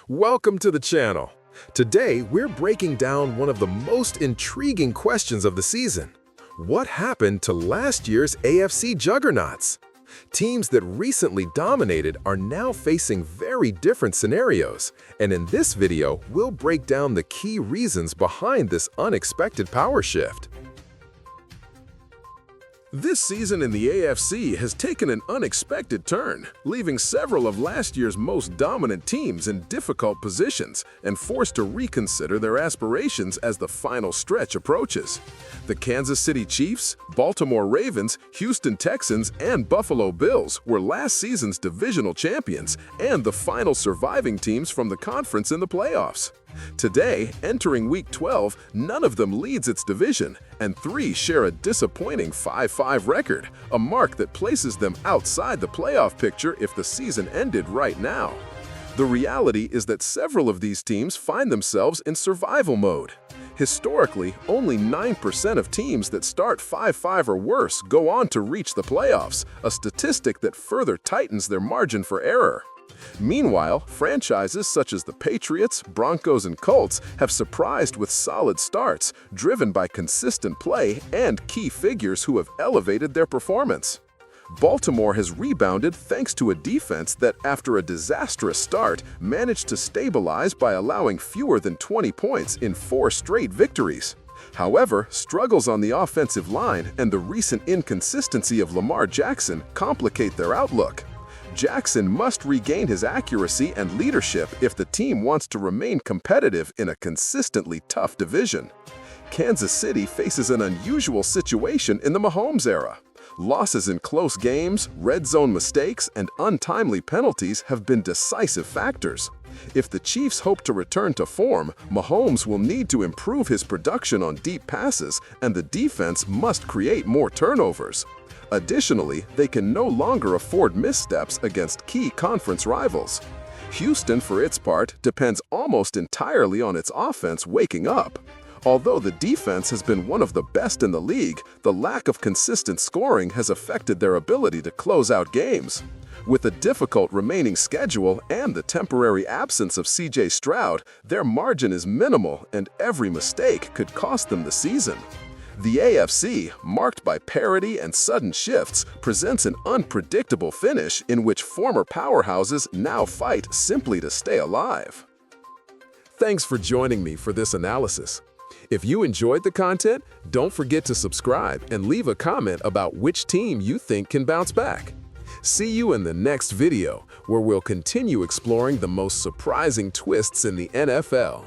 Welcome to the channel. Today, we're breaking down one of the most intriguing questions of the season. What happened to last year's AFC Juggernauts? Teams that recently dominated are now facing very different scenarios, and in this video, we'll break down the key reasons behind this unexpected power shift. This season in the AFC has taken an unexpected turn, leaving several of last year's most dominant teams in difficult positions and forced to reconsider their aspirations as the final stretch approaches. The Kansas City Chiefs, Baltimore Ravens, Houston Texans, and Buffalo Bills were last season's divisional champions and the final surviving teams from the conference in the playoffs. Today, entering Week 12, none of them leads its division, and 3 share a disappointing 5-5 record, a mark that places them outside the playoff picture if the season ended right now. The reality is that several of these teams find themselves in survival mode. Historically, only 9% of teams that start 5-5 or worse go on to reach the playoffs, a statistic that further tightens their margin for error. Meanwhile, franchises such as the Patriots, Broncos, and Colts have surprised with solid starts, driven by consistent play and key figures who have elevated their performance. Baltimore has rebounded thanks to a defense that, after a disastrous start, managed to stabilize by allowing fewer than 20 points in 4 straight victories. However, struggles on the offensive line and the recent inconsistency of Lamar Jackson complicate their outlook. Jackson must regain his accuracy and leadership if the team wants to remain competitive in a consistently tough division. Kansas City faces an unusual situation in the Mahomes era. Losses in close games, red zone mistakes, and untimely penalties have been decisive factors. If the Chiefs hope to return to form, Mahomes will need to improve his production on deep passes, and the defense must create more turnovers. Additionally, they can no longer afford missteps against key conference rivals. Houston, for its part, depends almost entirely on its offense waking up. Although the defense has been one of the best in the league, the lack of consistent scoring has affected their ability to close out games. With a difficult remaining schedule and the temporary absence of C.J. Stroud, their margin is minimal and every mistake could cost them the season. The AFC, marked by parity and sudden shifts, presents an unpredictable finish in which former powerhouses now fight simply to stay alive. Thanks for joining me for this analysis. If you enjoyed the content, don't forget to subscribe and leave a comment about which team you think can bounce back. See you in the next video, where we'll continue exploring the most surprising twists in the NFL.